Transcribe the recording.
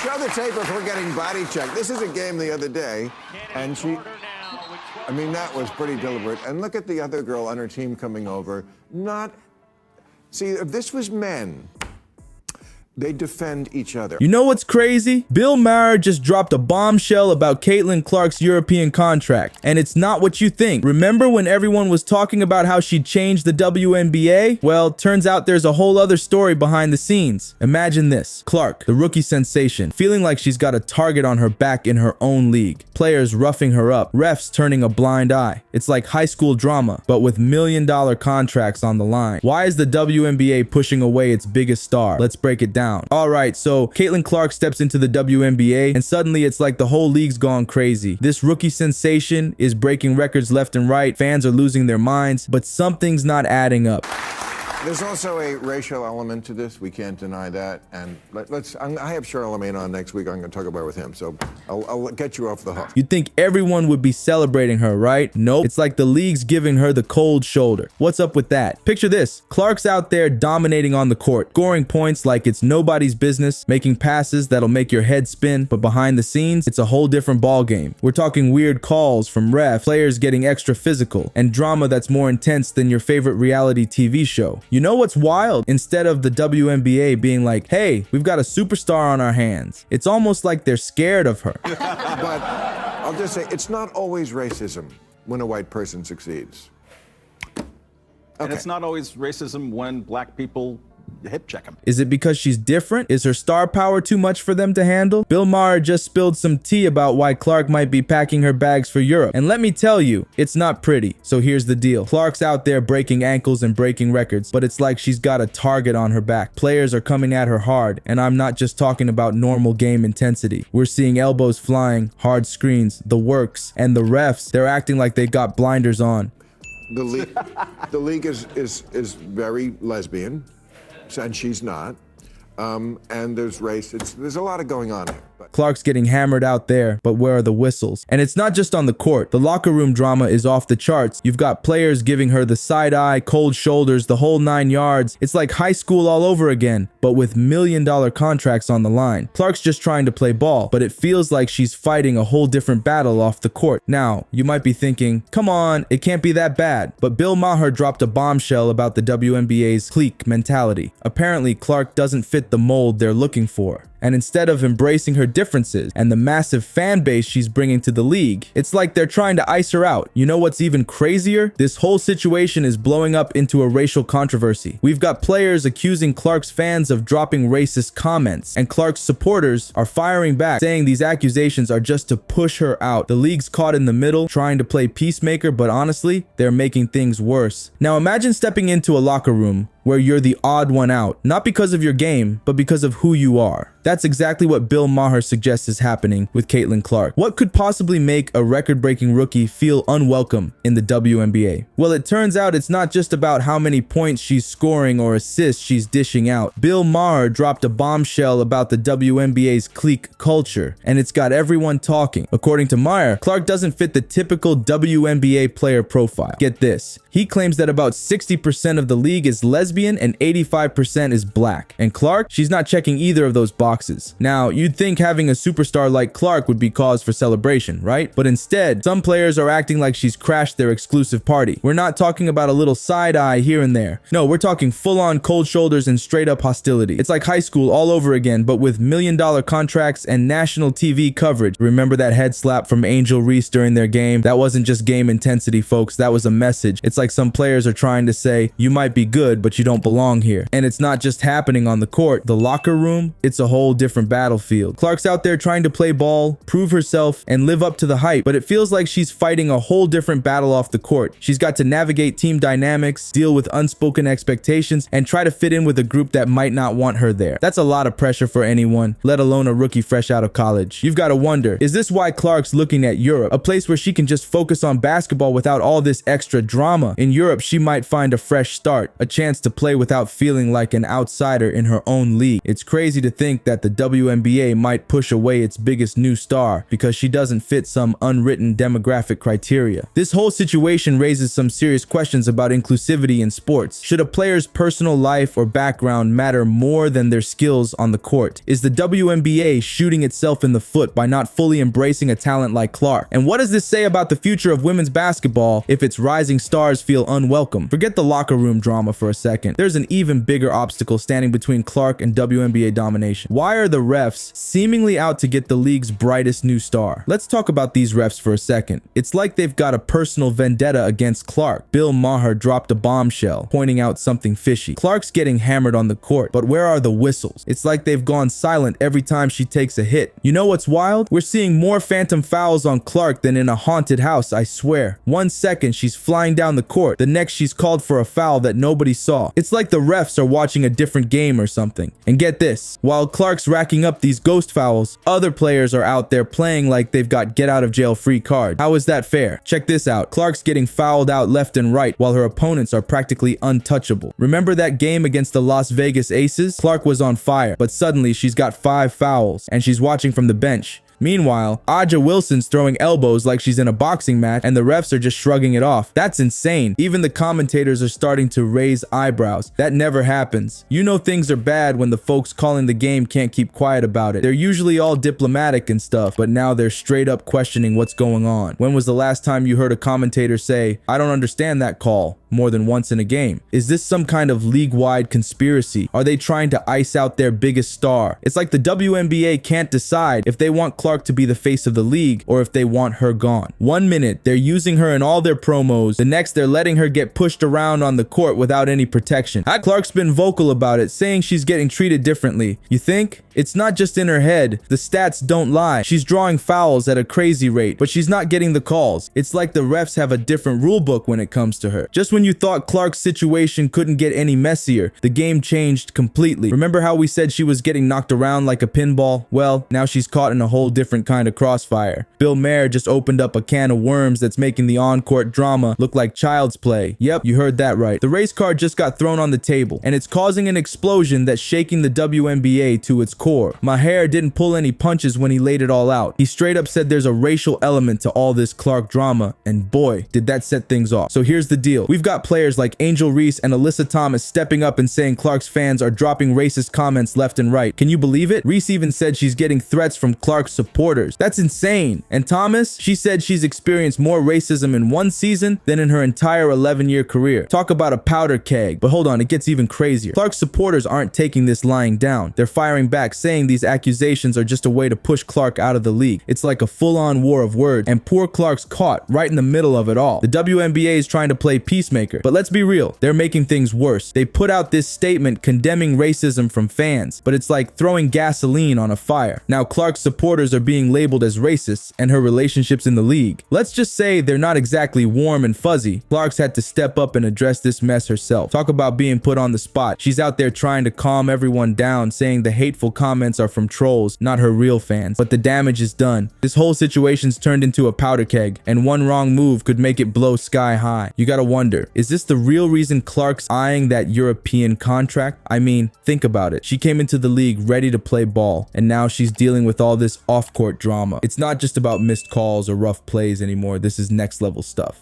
Show the tape if we're getting body checked. This is a game the other day, and I mean, that was pretty deliberate. And look at the other girl on her team coming over. See, if this was men, they defend each other. You know what's crazy? Bill Maher just dropped a bombshell about Caitlin Clark's European contract, and it's not what you think. Remember when everyone was talking about how she'd changed the WNBA? Well, turns out there's a whole other story behind the scenes. Imagine this. Clark, the rookie sensation, feeling like she's got a target on her back in her own league. Players roughing her up, refs turning a blind eye. It's like high school drama, but with million-dollar contracts on the line. Why is the WNBA pushing away its biggest star? Let's break it down. Alright, so Caitlin Clark steps into the WNBA and suddenly it's like the whole league's gone crazy. This rookie sensation is breaking records left and right, fans are losing their minds, but something's not adding up. There's also a racial element to this. We can't deny that. And I have Charlemagne on next week. I'm going to talk about it with him. So I'll get you off the hook. You'd think everyone would be celebrating her, right? Nope. It's like the league's giving her the cold shoulder. What's up with that? Picture this. Clark's out there dominating on the court, scoring points like it's nobody's business, making passes that'll make your head spin. But behind the scenes, it's a whole different ball game. We're talking weird calls from refs, players getting extra physical, and drama that's more intense than your favorite reality TV show. You know what's wild? Instead of the WNBA being like, hey, we've got a superstar on our hands, it's almost like they're scared of her. But I'll just say, it's not always racism when a white person succeeds. Okay. And it's not always racism when black people hip check him. Is it because she's different? Is her star power too much for them to handle? Bill Maher just spilled some tea about why Clark might be packing her bags for Europe. And let me tell you, it's not pretty. So here's the deal. Clark's out there breaking ankles and breaking records, but it's like she's got a target on her back. Players are coming at her hard, and I'm not just talking about normal game intensity. We're seeing elbows flying, hard screens, the works, and the refs, they're acting like they got blinders on. The league is very lesbian. And she's not. And there's race. There's a lot of going on here. But Clark's getting hammered out there, but where are the whistles? And it's not just on the court. The locker room drama is off the charts. You've got players giving her the side eye, cold shoulders, the whole 9 yards. It's like high school all over again, but with million-dollar contracts on the line. Clark's just trying to play ball, but it feels like she's fighting a whole different battle off the court. Now, you might be thinking, come on, it can't be that bad. But Bill Maher dropped a bombshell about the WNBA's clique mentality. Apparently, Clark doesn't fit the mold they're looking for. And instead of embracing her differences and the massive fan base she's bringing to the league, it's like they're trying to ice her out. You know what's even crazier? This whole situation is blowing up into a racial controversy. We've got players accusing Clark's fans of dropping racist comments, and Clark's supporters are firing back, saying these accusations are just to push her out. The league's caught in the middle, trying to play peacemaker, but honestly, they're making things worse. Now imagine stepping into a locker room where you're the odd one out, not because of your game, but because of who you are. That's exactly what Bill Maher suggests is happening with Caitlin Clark. What could possibly make a record-breaking rookie feel unwelcome in the WNBA? Well, it turns out it's not just about how many points she's scoring or assists she's dishing out. Bill Maher dropped a bombshell about the WNBA's clique culture, and it's got everyone talking. According to Maher, Clark doesn't fit the typical WNBA player profile. Get this. He claims that about 60% of the league is lesbian and 85% is black. And Clark, she's not checking either of those boxes. Now, you'd think having a superstar like Clark would be cause for celebration, right? But instead, some players are acting like she's crashed their exclusive party. We're not talking about a little side eye here and there. No, we're talking full-on cold shoulders and straight-up hostility. It's like high school all over again, but with million-dollar contracts and national TV coverage. Remember that head slap from Angel Reese during their game? That wasn't just game intensity, folks. That was a message. It's like some players are trying to say, you might be good, but you don't belong here. And it's not just happening on the court. The locker room, it's a whole different battlefield. Clark's out there trying to play ball, prove herself, and live up to the hype, but it feels like she's fighting a whole different battle off the court. She's got to navigate team dynamics, deal with unspoken expectations, and try to fit in with a group that might not want her there. That's a lot of pressure for anyone, let alone a rookie fresh out of college. You've got to wonder, is this why Clark's looking at Europe, a place where she can just focus on basketball without all this extra drama? In Europe, she might find a fresh start, a chance to play without feeling like an outsider in her own league. It's crazy to think that the WNBA might push away its biggest new star because she doesn't fit some unwritten demographic criteria. This whole situation raises some serious questions about inclusivity in sports. Should a player's personal life or background matter more than their skills on the court? Is the WNBA shooting itself in the foot by not fully embracing a talent like Clark? And what does this say about the future of women's basketball if its rising stars feel unwelcome? Forget the locker room drama for a second. There's an even bigger obstacle standing between Clark and WNBA domination. Why are the refs seemingly out to get the league's brightest new star? Let's talk about these refs for a second. It's like they've got a personal vendetta against Clark. Bill Maher dropped a bombshell, pointing out something fishy. Clark's getting hammered on the court, but where are the whistles? It's like they've gone silent every time she takes a hit. You know what's wild? We're seeing more phantom fouls on Clark than in a haunted house, I swear. 1 second she's flying down the court, the next she's called for a foul that nobody saw. It's like the refs are watching a different game or something. And get this, while Clark's racking up these ghost fouls, other players are out there playing like they've got get out of jail free cards. How is that fair? Check this out. Clark's getting fouled out left and right while her opponents are practically untouchable. Remember that game against the Las Vegas Aces? Clark was on fire, but suddenly she's got 5 fouls and she's watching from the bench. Meanwhile, Aja Wilson's throwing elbows like she's in a boxing match and the refs are just shrugging it off. That's insane. Even the commentators are starting to raise eyebrows. That never happens. You know things are bad when the folks calling the game can't keep quiet about it. They're usually all diplomatic and stuff, but now they're straight up questioning what's going on. When was the last time you heard a commentator say, "I don't understand that call," more than once in a game? Is this some kind of league-wide conspiracy? Are they trying to ice out their biggest star? It's like the WNBA can't decide if they want Clark to be the face of the league or if they want her gone. 1 minute, they're using her in all their promos. The next, they're letting her get pushed around on the court without any protection. Clark's been vocal about it, saying she's getting treated differently. You think? It's not just in her head. The stats don't lie. She's drawing fouls at a crazy rate, but she's not getting the calls. It's like the refs have a different rule book when it comes to her. Just when you thought Clark's situation couldn't get any messier, the game changed completely. Remember how we said she was getting knocked around like a pinball? Well, now she's caught in a whole different kind of crossfire. Bill Maher just opened up a can of worms that's making the on-court drama look like child's play. Yep, you heard that right. The race card just got thrown on the table, and it's causing an explosion that's shaking the WNBA to its core. Maher didn't pull any punches when he laid it all out. He straight up said there's a racial element to all this Clark drama, and boy, did that set things off. So here's the deal. We've got players like Angel Reese and Alyssa Thomas stepping up and saying Clark's fans are dropping racist comments left and right. Can you believe it? Reese even said she's getting threats from Clark's supporters. That's insane. And Thomas, she said she's experienced more racism in 1 season than in her entire 11-year career. Talk about a powder keg. But hold on, it gets even crazier. Clark's supporters aren't taking this lying down. They're firing back, saying these accusations are just a way to push Clark out of the league. It's like a full-on war of words, and poor Clark's caught right in the middle of it all. The WNBA is trying to play peacemaker, but let's be real, they're making things worse. They put out this statement condemning racism from fans, but it's like throwing gasoline on a fire. Now Clark's supporters are being labeled as racists, and her relationships in the league, let's just say they're not exactly warm and fuzzy. Clark's had to step up and address this mess herself. Talk about being put on the spot. She's out there trying to calm everyone down, saying the hateful comments are from trolls, not her real fans. But the damage is done. This whole situation's turned into a powder keg, and one wrong move could make it blow sky high. You gotta wonder, is this the real reason Clark's eyeing that European contract? I mean, think about it. She came into the league ready to play ball, and now she's dealing with all this off-court drama. It's not just about missed calls or rough plays anymore. This is next level stuff.